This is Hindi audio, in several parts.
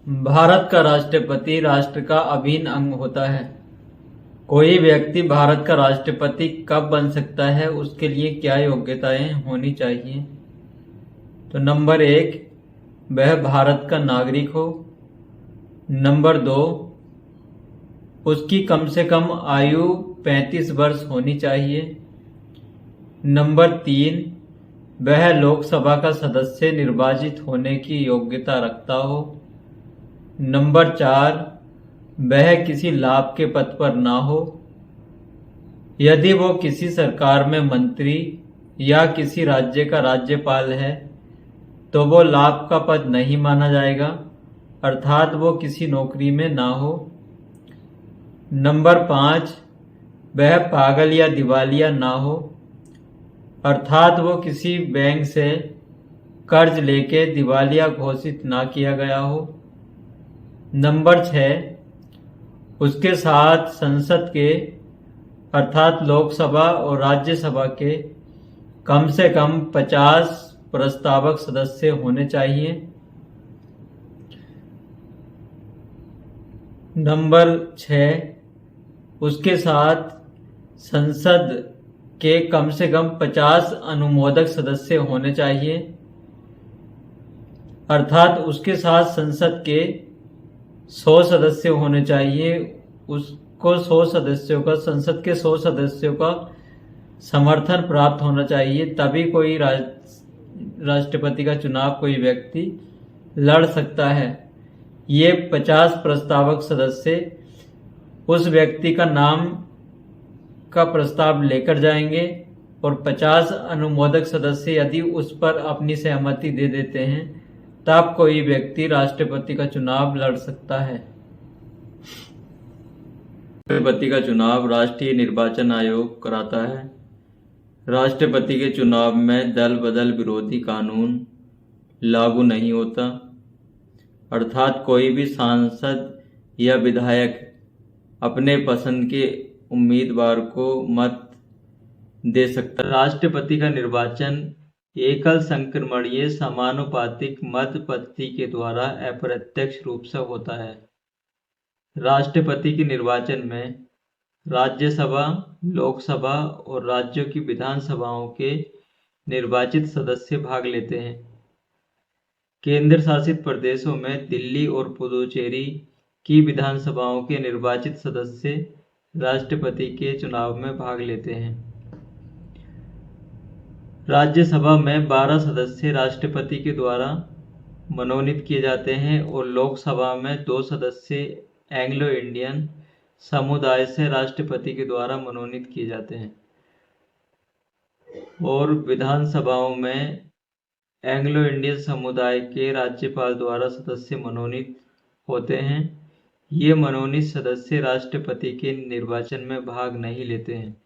भारत का राष्ट्रपति राष्ट्र का अभिन्न अंग होता है। कोई व्यक्ति भारत का राष्ट्रपति कब बन सकता है, उसके लिए क्या योग्यताएं होनी चाहिए? तो नंबर 1, वह भारत का नागरिक हो। नंबर 2, उसकी कम से कम आयु 35 वर्ष होनी चाहिए। नंबर 3, वह लोकसभा का सदस्य निर्वाचित होने की योग्यता रखता हो। नंबर 4, वह किसी लाभ के पद पर ना हो। यदि वो किसी सरकार में मंत्री या किसी राज्य का राज्यपाल है तो वो लाभ का पद नहीं माना जाएगा, अर्थात वो किसी नौकरी में ना हो। नंबर 5, वह पागल या दिवालिया ना हो, अर्थात वो किसी बैंक से कर्ज लेके दिवालिया घोषित ना किया गया हो। नंबर 6, उसके साथ संसद के अर्थात लोकसभा और राज्यसभा के कम से कम 50 प्रस्तावक सदस्य होने चाहिए। नंबर 6, उसके साथ संसद के कम से कम 50 अनुमोदक सदस्य होने चाहिए, अर्थात उसके साथ संसद के 100 सदस्य होने चाहिए। उसको 100 सदस्यों का, संसद के 100 सदस्यों का समर्थन प्राप्त होना चाहिए, तभी कोई राष्ट्रपति का चुनाव कोई व्यक्ति लड़ सकता है। ये 50 प्रस्तावक सदस्य उस व्यक्ति का नाम का प्रस्ताव लेकर जाएंगे और 50 अनुमोदक सदस्य यदि उस पर अपनी सहमति दे देते हैं तब कोई व्यक्ति राष्ट्रपति का चुनाव लड़ सकता है। राष्ट्रपति का चुनाव राष्ट्रीय निर्वाचन आयोग कराता है। राष्ट्रपति के चुनाव में दल बदल विरोधी कानून लागू नहीं होता, अर्थात कोई भी सांसद या विधायक अपने पसंद के उम्मीदवार को मत दे सकता है। राष्ट्रपति का निर्वाचन एकल संक्रमणीय समानुपातिक मत पद्धति के द्वारा अप्रत्यक्ष रूप से होता है। राष्ट्रपति के निर्वाचन में राज्यसभा, लोकसभा और राज्यों की विधानसभाओं के निर्वाचित सदस्य भाग लेते हैं। केंद्र शासित प्रदेशों में दिल्ली और पुदुचेरी की विधानसभाओं के निर्वाचित सदस्य राष्ट्रपति के चुनाव में भाग लेते हैं। राज्यसभा में 12 सदस्य राष्ट्रपति के द्वारा मनोनीत किए जाते हैं और लोकसभा में 2 सदस्य एंग्लो इंडियन समुदाय से राष्ट्रपति के द्वारा मनोनीत किए जाते हैं और विधानसभाओं में एंग्लो इंडियन समुदाय के राज्यपाल द्वारा सदस्य मनोनीत होते हैं। ये मनोनीत सदस्य राष्ट्रपति के निर्वाचन में भाग नहीं लेते हैं।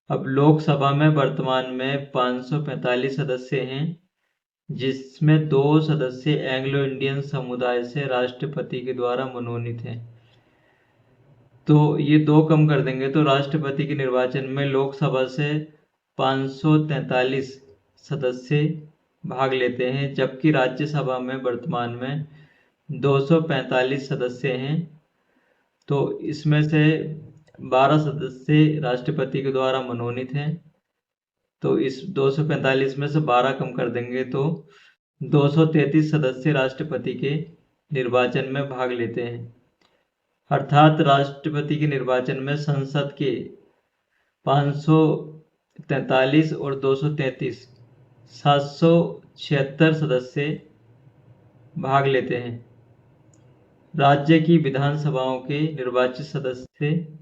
अब लोकसभा में वर्तमान में 545 सदस्य हैं, जिसमें 2 सदस्य एंग्लो इंडियन समुदाय से राष्ट्रपति के द्वारा मनोनीत हैं। तो ये 2 कम कर देंगे तो राष्ट्रपति के निर्वाचन में लोकसभा से 543 सदस्य भाग लेते हैं, जबकि राज्यसभा में वर्तमान में 245 सदस्य हैं। तो इसमें से 12 सदस्य राष्ट्रपति के द्वारा मनोनीत हैं, तो इस 245 में से 12 कम कर देंगे तो 233 सदस्य राष्ट्रपति के निर्वाचन में भाग लेते हैं। अर्थात राष्ट्रपति के निर्वाचन में संसद के 543 और 233 776 सदस्य भाग लेते हैं। राज्य की विधानसभाओं के निर्वाचित सदस्य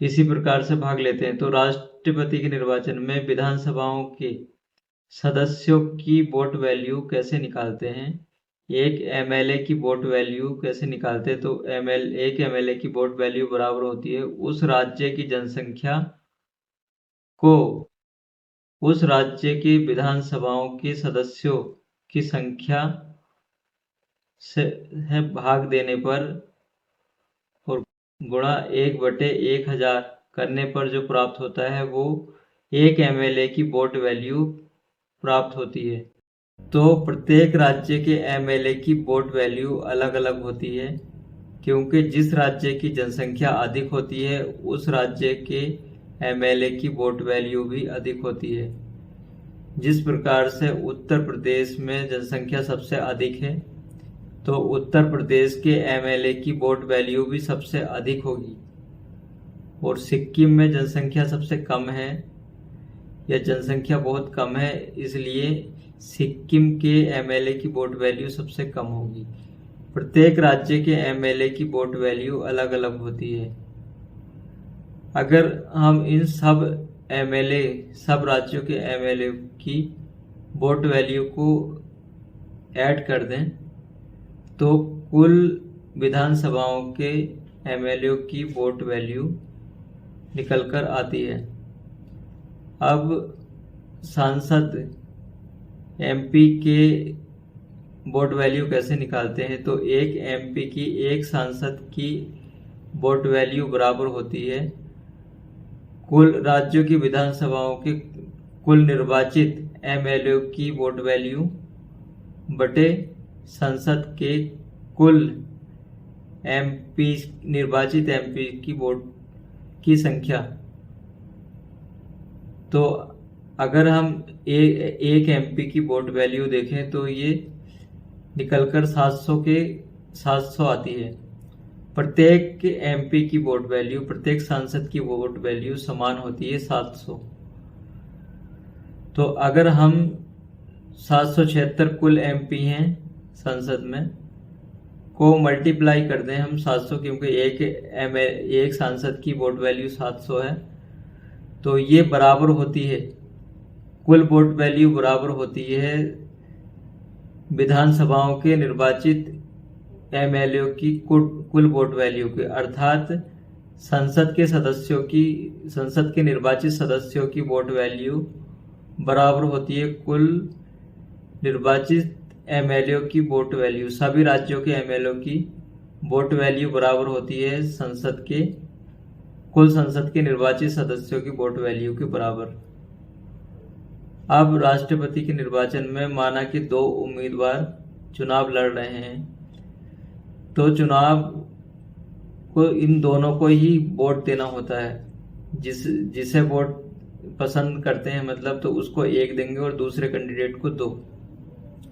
इसी प्रकार से भाग लेते हैं। तो राष्ट्रपति के निर्वाचन में विधानसभाओं के सदस्यों की वोट वैल्यू कैसे निकालते हैं, एक एमएलए की वोट वैल्यू कैसे निकालते हैं, तो एक एमएलए की वोट वैल्यू बराबर होती है उस राज्य की जनसंख्या को उस राज्य की विधानसभाओं के सदस्यों की संख्या से भाग देने पर और गुणा 1/1000 करने पर जो प्राप्त होता है वो एक एमएलए की वोट वैल्यू प्राप्त होती है। तो प्रत्येक राज्य के एमएलए की वोट वैल्यू अलग अलग होती है, क्योंकि जिस राज्य की जनसंख्या अधिक होती है उस राज्य के एमएलए की वोट वैल्यू भी अधिक होती है। जिस प्रकार से उत्तर प्रदेश में जनसंख्या सबसे अधिक है, तो उत्तर प्रदेश के एमएलए की वोट वैल्यू भी सबसे अधिक होगी। और सिक्किम में जनसंख्या सबसे कम है, या जनसंख्या बहुत कम है, इसलिए सिक्किम के एमएलए की वोट वैल्यू सबसे कम होगी। प्रत्येक राज्य के एमएलए की वोट वैल्यू अलग अलग होती है। अगर हम इन सब राज्यों के एमएलए की वोट वैल्यू को ऐड कर दें तो कुल विधानसभाओं के एमएलए की वोट वैल्यू निकलकर आती है। अब सांसद एमपी के वोट वैल्यू कैसे निकालते हैं, तो एक एमपी की एक सांसद की वोट वैल्यू बराबर होती है कुल राज्यों की विधानसभाओं के कुल निर्वाचित एमएलए की वोट वैल्यू बटे संसद के कुल एमपी निर्वाचित एमपी की वोट की संख्या। तो अगर हम एक एमपी की वोट वैल्यू देखें तो ये निकलकर 700 आती है। प्रत्येक एमपी की वोट वैल्यू, प्रत्येक सांसद की वोट वैल्यू समान होती है 700। तो अगर हम 776 कुल एमपी हैं संसद में को मल्टीप्लाई कर दें हम 700, क्योंकि एक सांसद की वोट वैल्यू 700 है, तो ये बराबर होती है, कुल वोट वैल्यू बराबर होती है विधानसभाओं के निर्वाचित एमएलए की कुल वोट वैल्यू के। अर्थात संसद के निर्वाचित सदस्यों की वोट वैल्यू बराबर होती है कुल निर्वाचित एमएलए की वोट वैल्यू। सभी राज्यों के एमएलए की वोट वैल्यू बराबर होती है संसद के निर्वाचित सदस्यों की वोट वैल्यू के बराबर। अब राष्ट्रपति के निर्वाचन में माना कि 2 उम्मीदवार चुनाव लड़ रहे हैं, तो चुनाव को इन दोनों को ही वोट देना होता है। जिसे वोट पसंद करते हैं मतलब, तो उसको 1 देंगे और दूसरे कैंडिडेट को 2।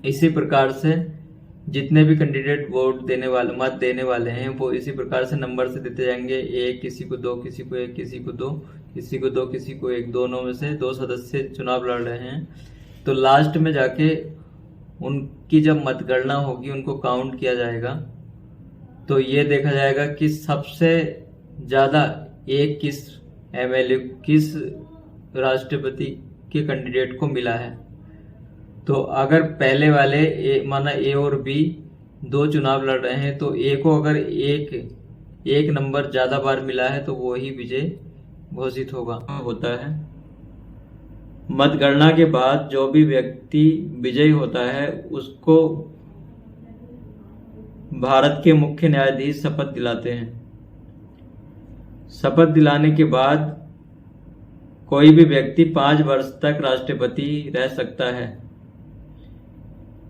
इसी प्रकार से जितने भी कैंडिडेट मत देने वाले हैं वो इसी प्रकार से नंबर से देते जाएंगे। 1 किसी को 2, किसी को 1, किसी को 2, किसी को 2, किसी को 1। दोनों में से 2 सदस्य चुनाव लड़ रहे हैं, तो लास्ट में जाके उनकी जब मतगणना होगी, उनको काउंट किया जाएगा, तो ये देखा जाएगा कि सबसे ज्यादा एक किस राष्ट्रपति के कैंडिडेट को मिला है। तो अगर पहले वाले माना ए और बी 2 चुनाव लड़ रहे हैं, तो ए को अगर एक नंबर ज्यादा बार मिला है तो वो ही विजय घोषित होता है। मतगणना के बाद जो भी व्यक्ति विजयी होता है उसको भारत के मुख्य न्यायाधीश शपथ दिलाते हैं। शपथ दिलाने के बाद कोई भी व्यक्ति 5 वर्ष तक राष्ट्रपति रह सकता है।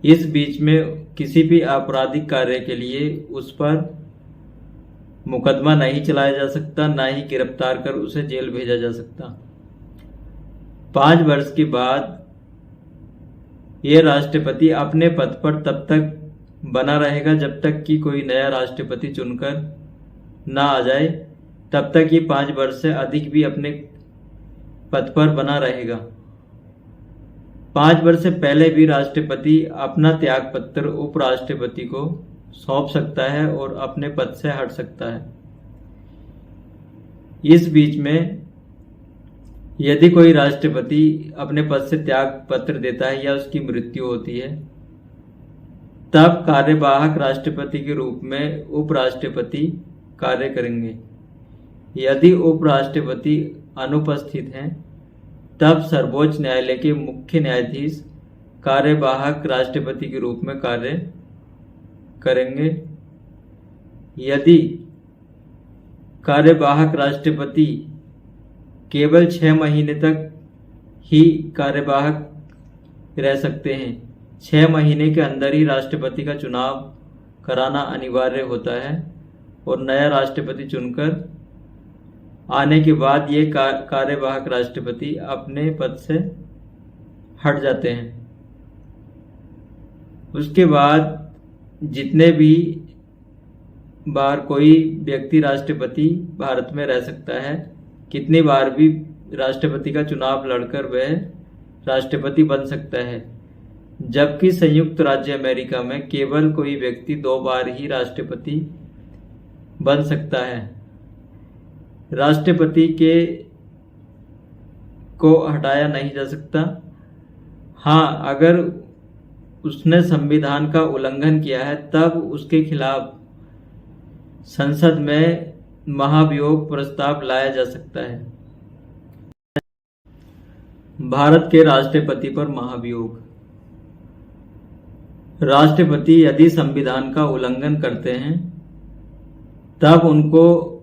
इस बीच में किसी भी आपराधिक कार्य के लिए उस पर मुकदमा नहीं चलाया जा सकता, ना ही गिरफ्तार कर उसे जेल भेजा जा सकता। 5 वर्ष के बाद यह राष्ट्रपति अपने पद पर तब तक बना रहेगा जब तक कि कोई नया राष्ट्रपति चुनकर ना आ जाए, तब तक ये 5 वर्ष से अधिक भी अपने पद पर बना रहेगा। 5 वर्ष से पहले भी राष्ट्रपति अपना त्याग पत्र उपराष्ट्रपति को सौंप सकता है और अपने पद से हट सकता है। इस बीच में यदि कोई राष्ट्रपति अपने पद से त्याग पत्र देता है या उसकी मृत्यु होती है, तब कार्यवाहक राष्ट्रपति के रूप में उपराष्ट्रपति कार्य करेंगे। यदि उपराष्ट्रपति अनुपस्थित हैं, तब सर्वोच्च न्यायालय के मुख्य न्यायाधीश कार्यवाहक राष्ट्रपति के रूप में कार्य करेंगे। यदि कार्यवाहक राष्ट्रपति केवल 6 महीने तक ही कार्यवाहक रह सकते हैं, 6 महीने के अंदर ही राष्ट्रपति का चुनाव कराना अनिवार्य होता है और नया राष्ट्रपति चुनकर आने के बाद ये कार्यवाहक राष्ट्रपति अपने पद से हट जाते हैं। उसके बाद जितने भी बार कोई व्यक्ति राष्ट्रपति भारत में रह सकता है, कितनी बार भी राष्ट्रपति का चुनाव लड़कर वह राष्ट्रपति बन सकता है, जबकि संयुक्त राज्य अमेरिका में केवल कोई व्यक्ति 2 बार ही राष्ट्रपति बन सकता है। राष्ट्रपति को हटाया नहीं जा सकता। हाँ, अगर उसने संविधान का उल्लंघन किया है तब उसके खिलाफ संसद में महाभियोग प्रस्ताव लाया जा सकता है। भारत के राष्ट्रपति पर महाभियोग। राष्ट्रपति यदि संविधान का उल्लंघन करते हैं तब उनको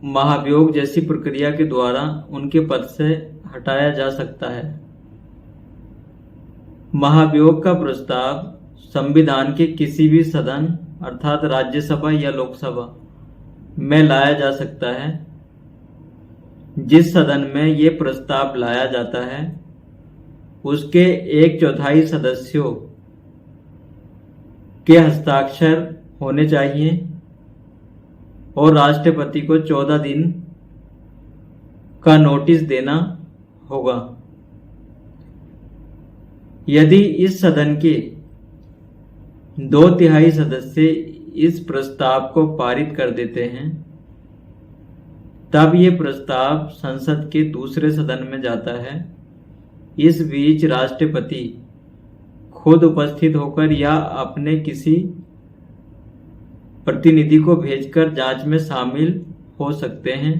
महाभियोग जैसी प्रक्रिया के द्वारा उनके पद से हटाया जा सकता है। महाभियोग का प्रस्ताव संविधान के किसी भी सदन अर्थात राज्यसभा या लोकसभा में लाया जा सकता है। जिस सदन में ये प्रस्ताव लाया जाता है उसके 1/4 सदस्यों के हस्ताक्षर होने चाहिए और राष्ट्रपति को 14 दिन का नोटिस देना होगा। यदि इस सदन के 2/3 सदस्य इस प्रस्ताव को पारित कर देते हैं तब ये प्रस्ताव संसद के दूसरे सदन में जाता है। इस बीच राष्ट्रपति खुद उपस्थित होकर या अपने किसी प्रतिनिधि को भेजकर जांच में शामिल हो सकते हैं।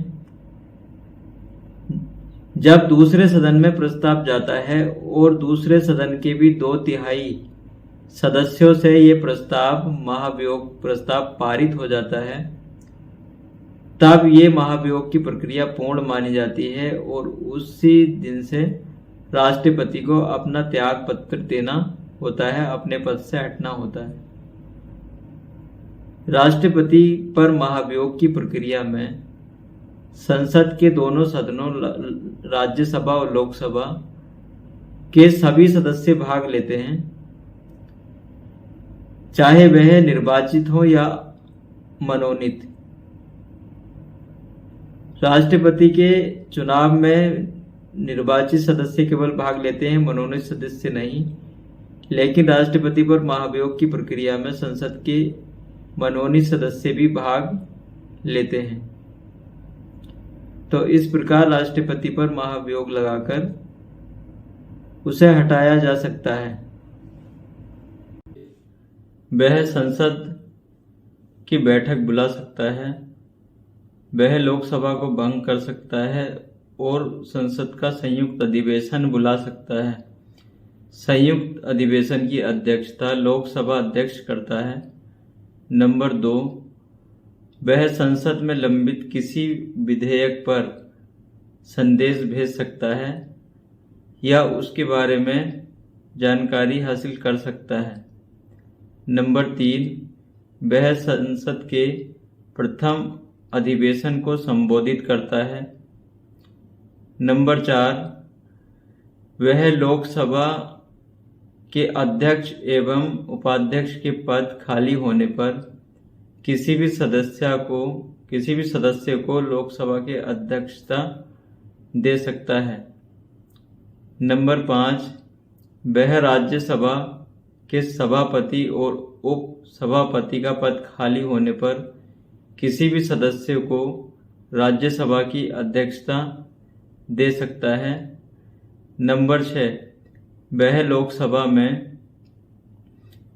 जब दूसरे सदन में प्रस्ताव जाता है और दूसरे सदन के भी 2/3 सदस्यों से ये प्रस्ताव महाभियोग प्रस्ताव पारित हो जाता है तब ये महाभियोग की प्रक्रिया पूर्ण मानी जाती है और उसी दिन से राष्ट्रपति को अपना त्याग पत्र देना होता है, अपने पद से हटना होता है। राष्ट्रपति पर महाभियोग की प्रक्रिया में संसद के दोनों सदनों राज्यसभा और लोकसभा के सभी सदस्य भाग लेते हैं, चाहे वह निर्वाचित हो या मनोनीत। राष्ट्रपति के चुनाव में निर्वाचित सदस्य केवल भाग लेते हैं, मनोनीत सदस्य नहीं। लेकिन राष्ट्रपति पर महाभियोग की प्रक्रिया में संसद के मनोनीत सदस्य भी भाग लेते हैं। तो इस प्रकार राष्ट्रपति पर महाभियोग लगाकर उसे हटाया जा सकता है। वह संसद की बैठक बुला सकता है, वह लोकसभा को भंग कर सकता है और संसद का संयुक्त अधिवेशन बुला सकता है। संयुक्त अधिवेशन की अध्यक्षता लोकसभा अध्यक्ष करता है। नंबर 2, वह संसद में लंबित किसी विधेयक पर संदेश भेज सकता है या उसके बारे में जानकारी हासिल कर सकता है। नंबर 3, वह संसद के प्रथम अधिवेशन को संबोधित करता है। नंबर 4, वह लोकसभा के अध्यक्ष एवं उपाध्यक्ष के पद खाली होने पर किसी भी सदस्य को लोकसभा के अध्यक्षता दे सकता है। नंबर 5, वह राज्यसभा के सभापति और उप सभापति का पद खाली होने पर किसी भी सदस्य को राज्यसभा की अध्यक्षता दे सकता है। नंबर 6, वह लोकसभा में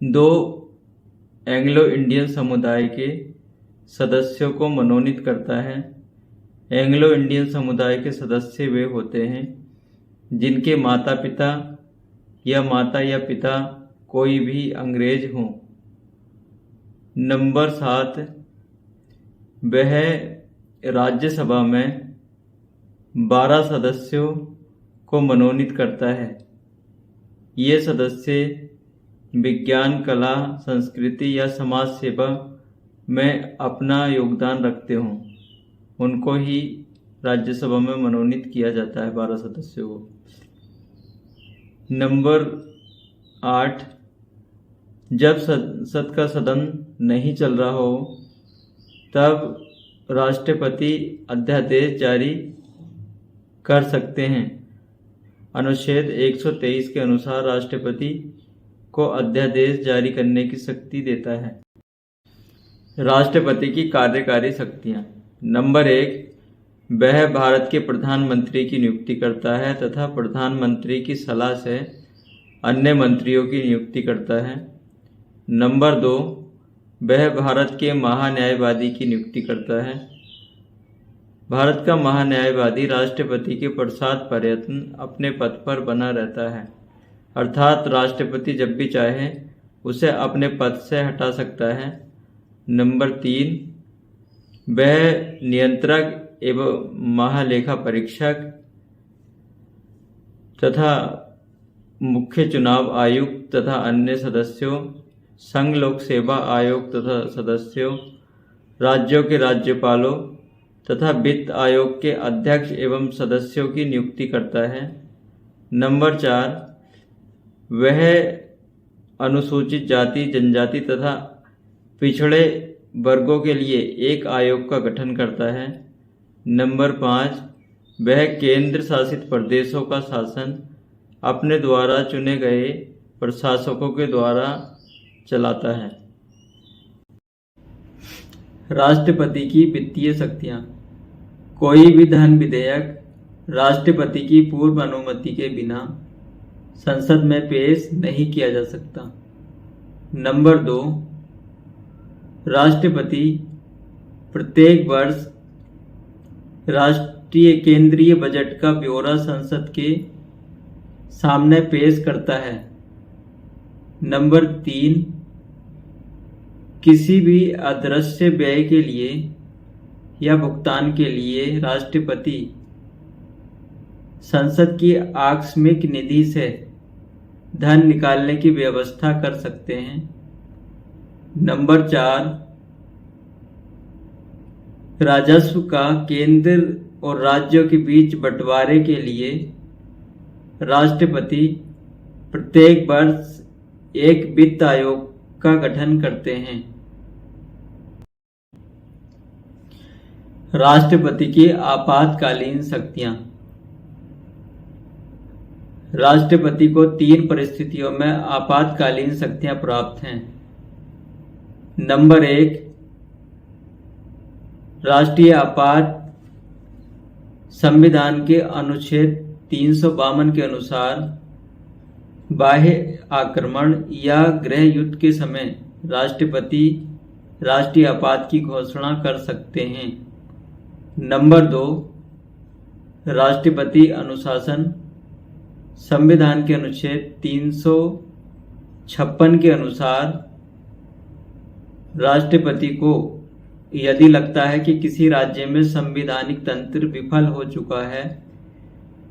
2 एंग्लो इंडियन समुदाय के सदस्यों को मनोनीत करता है। एंग्लो इंडियन समुदाय के सदस्य वे होते हैं जिनके माता या पिता कोई भी अंग्रेज हों। नंबर 7, वह राज्यसभा में 12 सदस्यों को मनोनीत करता है। ये सदस्य विज्ञान, कला, संस्कृति या समाज सेवा में अपना योगदान रखते हों, उनको ही राज्यसभा में मनोनीत किया जाता है 12 सदस्यों को। नंबर 8, जब संसद का सदन नहीं चल रहा हो तब राष्ट्रपति अध्यादेश जारी कर सकते हैं। अनुच्छेद 123 के अनुसार राष्ट्रपति को अध्यादेश जारी करने की शक्ति देता है। राष्ट्रपति की कार्यकारी शक्तियां। नंबर 1, वह भारत के प्रधानमंत्री की नियुक्ति करता है तथा प्रधानमंत्री की सलाह से अन्य मंत्रियों की नियुक्ति करता है। नंबर 2, वह भारत के महान्यायवादी की नियुक्ति करता है। भारत का महान्यायवादी राष्ट्रपति के पश्चात पर्यटन अपने पद पर बना रहता है, अर्थात राष्ट्रपति जब भी चाहे उसे अपने पद से हटा सकता है। नंबर 3, वह नियंत्रक एवं महालेखा परीक्षक तथा मुख्य चुनाव आयुक्त तथा अन्य सदस्यों, संघ लोक सेवा आयोग तथा सदस्यों, राज्यों के राज्यपालों तथा वित्त आयोग के अध्यक्ष एवं सदस्यों की नियुक्ति करता है। नंबर 4, वह अनुसूचित जाति, जनजाति तथा पिछड़े वर्गों के लिए एक आयोग का गठन करता है। नंबर 5, वह केंद्र शासित प्रदेशों का शासन अपने द्वारा चुने गए प्रशासकों के द्वारा चलाता है। राष्ट्रपति की वित्तीय शक्तियां। कोई भी धन विधेयक राष्ट्रपति की पूर्व अनुमति के बिना संसद में पेश नहीं किया जा सकता। नंबर 2, राष्ट्रपति प्रत्येक वर्ष राष्ट्रीय केंद्रीय बजट का ब्यौरा संसद के सामने पेश करता है। नंबर 3, किसी भी अदृश्य व्यय के लिए या भुगतान के लिए राष्ट्रपति संसद की आकस्मिक निधि से धन निकालने की व्यवस्था कर सकते हैं। नंबर 4, राजस्व का केंद्र और राज्यों के बीच बंटवारे के लिए राष्ट्रपति प्रत्येक वर्ष एक वित्त आयोग का गठन करते हैं। राष्ट्रपति की आपातकालीन शक्तियां। राष्ट्रपति को 3 परिस्थितियों में आपातकालीन शक्तियां प्राप्त हैं। नंबर 1, राष्ट्रीय आपात संविधान के अनुच्छेद 352 के अनुसार बाह्य आक्रमण या गृह युद्ध के समय राष्ट्रपति राष्ट्रीय आपात की घोषणा कर सकते हैं। नंबर 2, राष्ट्रपति अनुशासन संविधान के अनुच्छेद 356 के अनुसार राष्ट्रपति को यदि लगता है कि किसी राज्य में संवैधानिक तंत्र विफल हो चुका है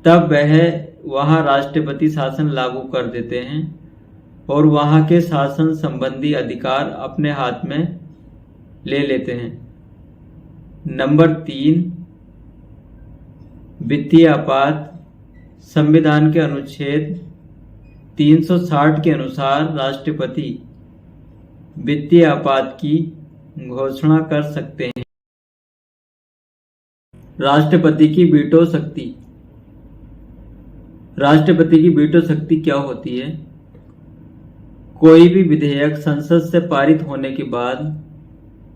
तब वह वहां राष्ट्रपति शासन लागू कर देते हैं और वहां के शासन संबंधी अधिकार अपने हाथ में ले लेते हैं। नंबर 3, वित्तीय आपात संविधान के अनुच्छेद 360 के अनुसार राष्ट्रपति वित्तीय आपात की घोषणा कर सकते हैं। राष्ट्रपति की वीटो शक्ति। राष्ट्रपति की वीटो शक्ति क्या होती है? कोई भी विधेयक संसद से पारित होने के बाद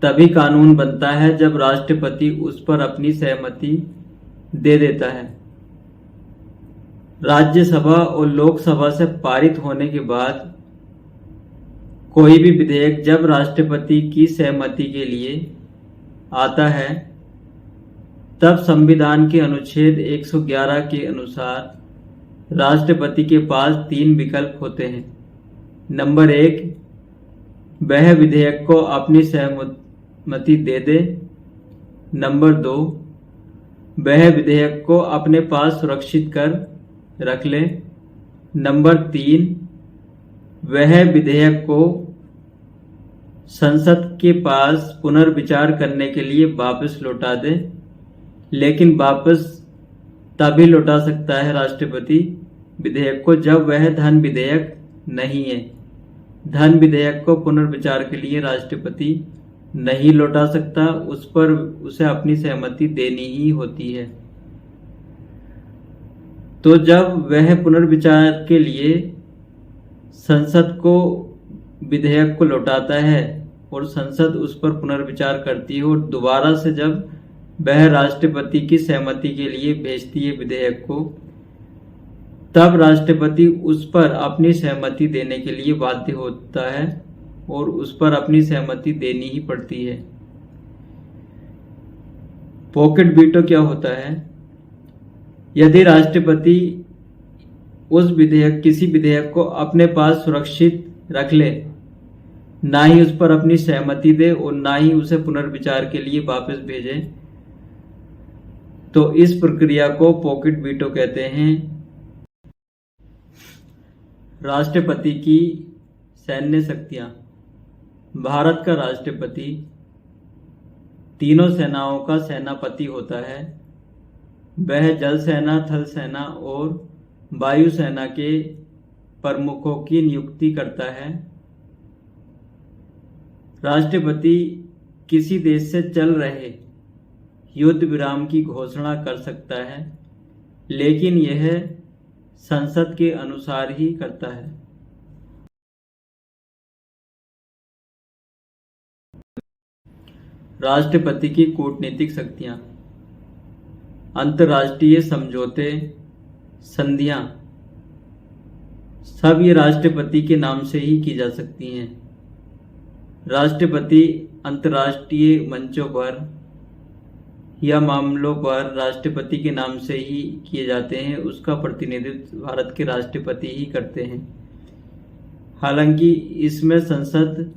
तभी कानून बनता है जब राष्ट्रपति उस पर अपनी सहमति दे देता है। राज्यसभा और लोकसभा से पारित होने के बाद कोई भी विधेयक जब राष्ट्रपति की सहमति के लिए आता है तब संविधान के अनुच्छेद 111 के अनुसार राष्ट्रपति के पास 3 विकल्प होते हैं। नंबर 1, वह विधेयक को अपनी सहमति दे दे। नंबर 2, वह विधेयक को अपने पास सुरक्षित कर रख ले। नंबर 3, वह विधेयक को संसद के पास पुनर्विचार करने के लिए वापस लौटा दे। लेकिन वापस तभी लौटा सकता है राष्ट्रपति विधेयक को जब वह धन विधेयक नहीं है। धन विधेयक को पुनर्विचार के लिए राष्ट्रपति नहीं लौटा सकता, उस पर उसे अपनी सहमति देनी ही होती है। तो जब वह पुनर्विचार के लिए संसद को विधेयक को लौटाता है और संसद उस पर पुनर्विचार करती है और दोबारा से जब वह राष्ट्रपति की सहमति के लिए भेजती है विधेयक को, तब राष्ट्रपति उस पर अपनी सहमति देने के लिए बाध्य होता है और उस पर अपनी सहमति देनी ही पड़ती है। पॉकेट वीटो क्या होता है? यदि राष्ट्रपति किसी विधेयक को अपने पास सुरक्षित रख ले, ना ही उस पर अपनी सहमति दे और ना ही उसे पुनर्विचार के लिए वापस भेजे, तो इस प्रक्रिया को पॉकेट वीटो कहते हैं। राष्ट्रपति की सैन्य शक्तियां। भारत का राष्ट्रपति तीनों सेनाओं का सेनापति होता है। वह जल सेना, थल सेना और वायु सेना के प्रमुखों की नियुक्ति करता है। राष्ट्रपति किसी देश से चल रहे युद्ध विराम की घोषणा कर सकता है, लेकिन यह संसद के अनुसार ही करता है। राष्ट्रपति की कूटनीतिक शक्तियां। अंतर्राष्ट्रीय समझौते, संधियां, सब ये राष्ट्रपति के नाम से ही की जा सकती हैं। राष्ट्रपति अंतर्राष्ट्रीय मंचों पर या मामलों पर राष्ट्रपति के नाम से ही किए जाते हैं। उसका प्रतिनिधित्व भारत के राष्ट्रपति ही करते हैं। हालांकि इसमें संसद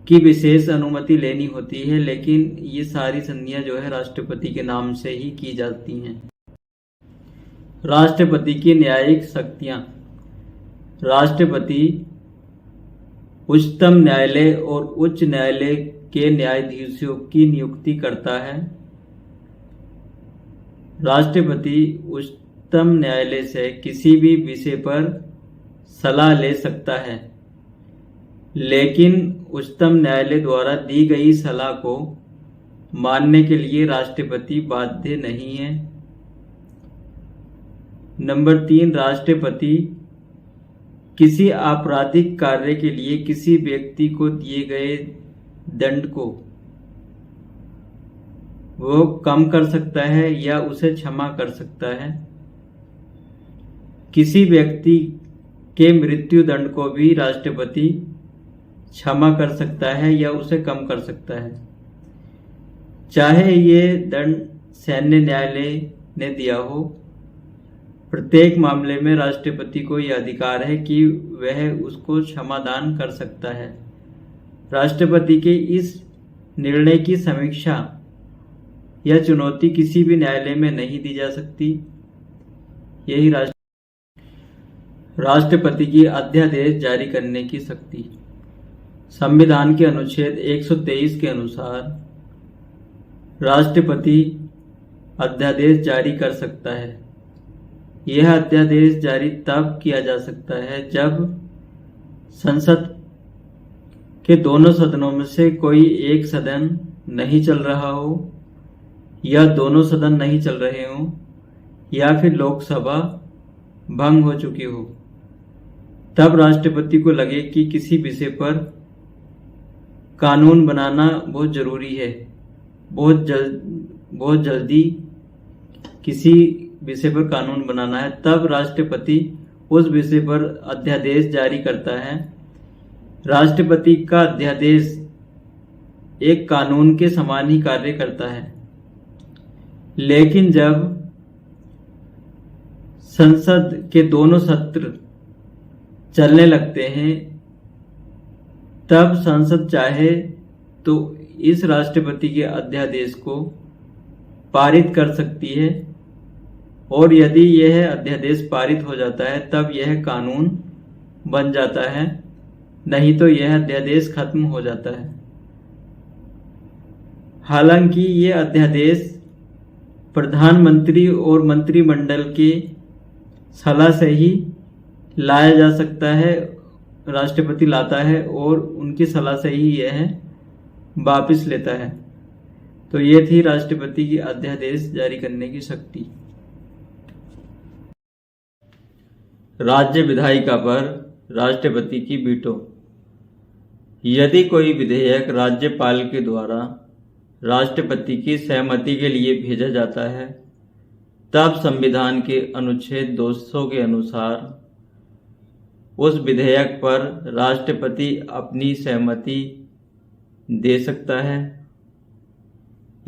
की विशेष अनुमति लेनी होती है, लेकिन ये सारी संधियां जो है राष्ट्रपति के नाम से ही की जाती हैं। राष्ट्रपति की न्यायिक शक्तियां। राष्ट्रपति उच्चतम न्यायालय और उच्च न्यायालय के न्यायाधीशों की नियुक्ति करता है। राष्ट्रपति उच्चतम न्यायालय से किसी भी विषय पर सलाह ले सकता है, लेकिन उच्चतम न्यायालय द्वारा दी गई सलाह को मानने के लिए राष्ट्रपति बाध्य नहीं है। नंबर 3, राष्ट्रपति किसी आपराधिक कार्य के लिए किसी व्यक्ति को दिए गए दंड को वो कम कर सकता है या उसे क्षमा कर सकता है। किसी व्यक्ति के मृत्यु दंड को भी राष्ट्रपति क्षमा कर सकता है या उसे कम कर सकता है, चाहे ये दंड सैन्य न्यायालय ने दिया हो। प्रत्येक मामले में राष्ट्रपति को यह अधिकार है कि वह उसको क्षमादान कर सकता है। राष्ट्रपति के इस निर्णय की समीक्षा या चुनौती किसी भी न्यायालय में नहीं दी जा सकती। यही राष्ट्रपति की अध्यादेश जारी करने की शक्ति। संविधान के अनुच्छेद 123 के अनुसार राष्ट्रपति अध्यादेश जारी कर सकता है। यह अध्यादेश जारी तब किया जा सकता है जब संसद के दोनों सदनों में से कोई एक सदन नहीं चल रहा हो, या दोनों सदन नहीं चल रहे हों, या फिर लोकसभा भंग हो चुकी हो। तब राष्ट्रपति को लगे कि किसी विषय पर कानून बनाना बहुत जरूरी है, बहुत जल्दी किसी विषय पर कानून बनाना है, तब राष्ट्रपति उस विषय पर अध्यादेश जारी करता है। राष्ट्रपति का अध्यादेश एक कानून के समान ही कार्य करता है, लेकिन जब संसद के दोनों सत्र चलने लगते हैं, तब संसद चाहे तो इस राष्ट्रपति के अध्यादेश को पारित कर सकती है, और यदि यह अध्यादेश पारित हो जाता है तब यह कानून बन जाता है, नहीं तो यह अध्यादेश खत्म हो जाता है। हालांकि ये अध्यादेश प्रधानमंत्री और मंत्रिमंडल की सलाह से ही लाया जा सकता है, राष्ट्रपति लाता है और उनकी सलाह से ही यह वापस लेता है। तो ये थी राष्ट्रपति की अध्यादेश जारी करने की शक्ति। राज्य विधायिका पर राष्ट्रपति की वीटो। यदि कोई विधेयक राज्यपाल के द्वारा राष्ट्रपति की सहमति के लिए भेजा जाता है, तब संविधान के अनुच्छेद 200 के अनुसार उस विधेयक पर राष्ट्रपति अपनी सहमति दे सकता है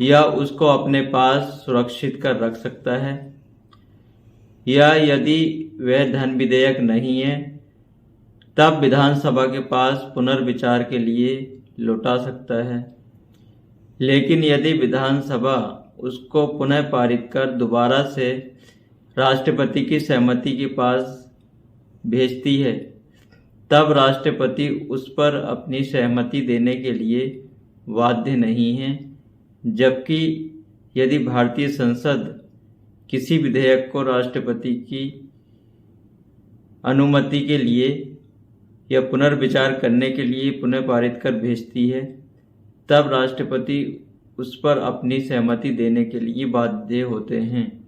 या उसको अपने पास सुरक्षित कर रख सकता है, या यदि वह धन विधेयक नहीं है तब विधानसभा के पास पुनर्विचार के लिए लौटा सकता है। लेकिन यदि विधानसभा उसको पुनः पारित कर दोबारा से राष्ट्रपति की सहमति के पास भेजती है, तब राष्ट्रपति उस पर अपनी सहमति देने के लिए बाध्य नहीं है। जबकि यदि भारतीय संसद किसी विधेयक को राष्ट्रपति की अनुमति के लिए या पुनर्विचार करने के लिए पुनः पारित कर भेजती है, तब राष्ट्रपति उस पर अपनी सहमति देने के लिए बाध्य होते हैं।